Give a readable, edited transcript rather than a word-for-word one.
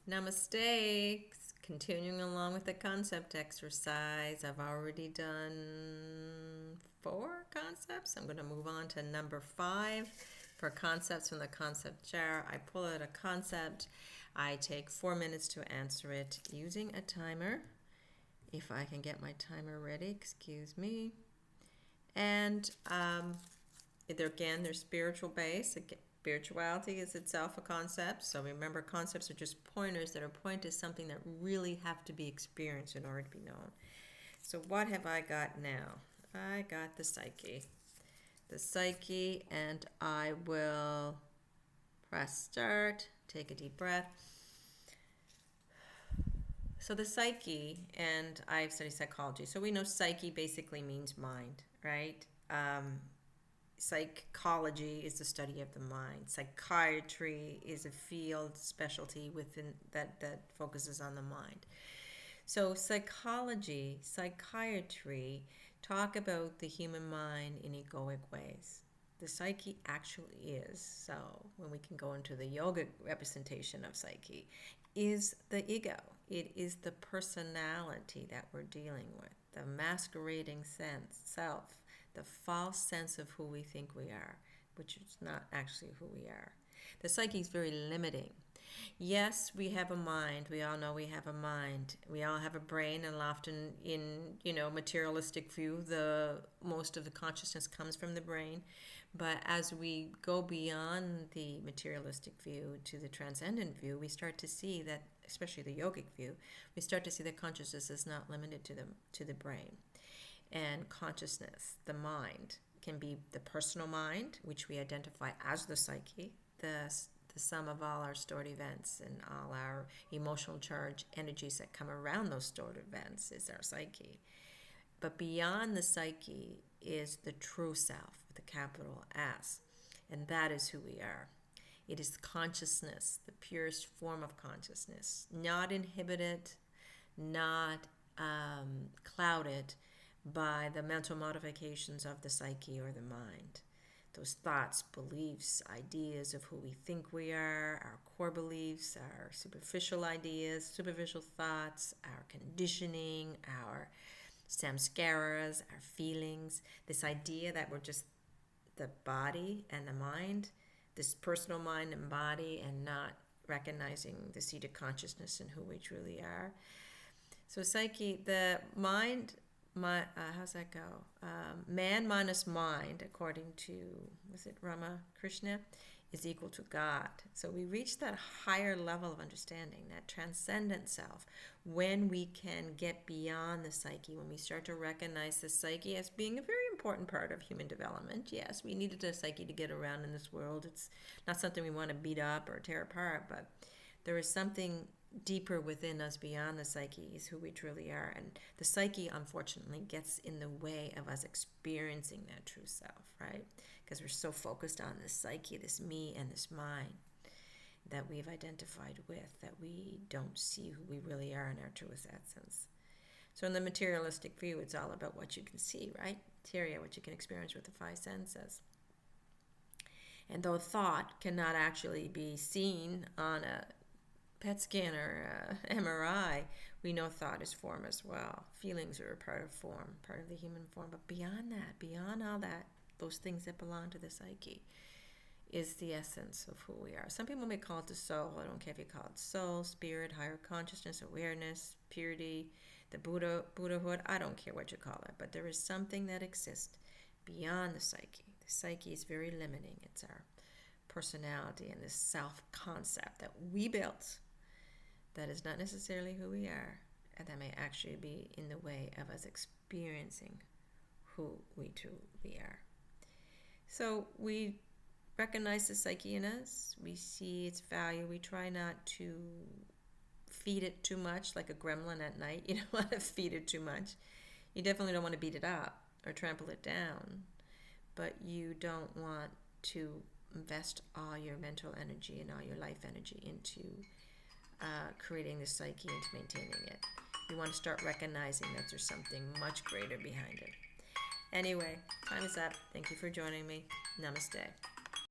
Namaste. Continuing along with the concept exercise. I've already done 4 concepts. I'm going to move on to number 5 for concepts from the concept jar. I pull out a concept. I take 4 minutes to answer it using a timer. If I can get my timer ready, excuse me. And they're spiritual based. Spirituality is itself a concept. So remember, concepts are just pointers that are pointing to something that really have to be experienced in order to be known. So what have I got now? I got the psyche. The psyche, and I will press start, take a deep breath. So the psyche, and I've studied psychology, so we know psyche basically means mind, right? Psychology is the study of the mind. Psychiatry is a field specialty within that focuses on the mind. So psychology, psychiatry talk about the human mind in egoic ways. The psyche actually is, so when we can go into the yogic representation of psyche, is the ego. It is the personality that we're dealing with, the masquerading self, the false sense of who we think we are, which is not actually who we are. The psyche is very limiting. Yes, we have a mind. We all know we have a mind. We all have a brain, and often in materialistic view, the most of the consciousness comes from the brain. But as we go beyond the materialistic view to the transcendent view, we start to see that, especially the yogic view, we start to see that consciousness is not limited to the brain. And consciousness, the mind, can be the personal mind, which we identify as the psyche, the sum of all our stored events and all our emotional charge energies that come around those stored events is our psyche. But beyond the psyche is the true self, with a capital S, and that is who we are. It is consciousness, the purest form of consciousness, not inhibited, not clouded by the mental modifications of the psyche or the mind. Those thoughts, beliefs, ideas of who we think we are, our core beliefs, our superficial ideas, superficial thoughts, our conditioning, our samskaras, our feelings, this idea that we're just the body and the mind, this personal mind and body, and not recognizing the seated consciousness and who we truly are. So psyche, the mind, how's that go? Man minus mind, according to, was it Ramakrishna, is equal to God. So we reach that higher level of understanding, that transcendent self, when we can get beyond the psyche, when we start to recognize the psyche as being a very important part of human development. Yes, we needed a psyche to get around in this world. It's not something we want to beat up or tear apart, but there is something deeper within us beyond the psyche is who we truly are. And the psyche, unfortunately, gets in the way of us experiencing that true self, right? Because we're so focused on this psyche, this me and this mind that we've identified with, that we don't see who we really are in our truest essence. So in the materialistic view, it's all about what you can see, right? Materia, what you can experience with the 5 senses. And though thought cannot actually be seen on a PET scan or MRI, we know thought is form as well. Feelings are a part of form, part of the human form. But beyond that, beyond all that, those things that belong to the psyche, is the essence of who we are. Some people may call it the soul. I don't care if you call it soul, spirit, higher consciousness, awareness, purity, the Buddhahood. I don't care what you call it. But there is something that exists beyond the psyche. The psyche is very limiting. It's our personality and this self-concept that we built that is not necessarily who we are, and that may actually be in the way of us experiencing who we truly are. So we recognize the psyche in us. We see its value. We try not to feed it too much, like a gremlin at night. You don't want to feed it too much. You definitely don't want to beat it up or trample it down, but you don't want to invest all your mental energy and all your life energy into creating the psyche and maintaining it. You want to start recognizing that there's something much greater behind it. Anyway, time is up. Thank you for joining me. Namaste.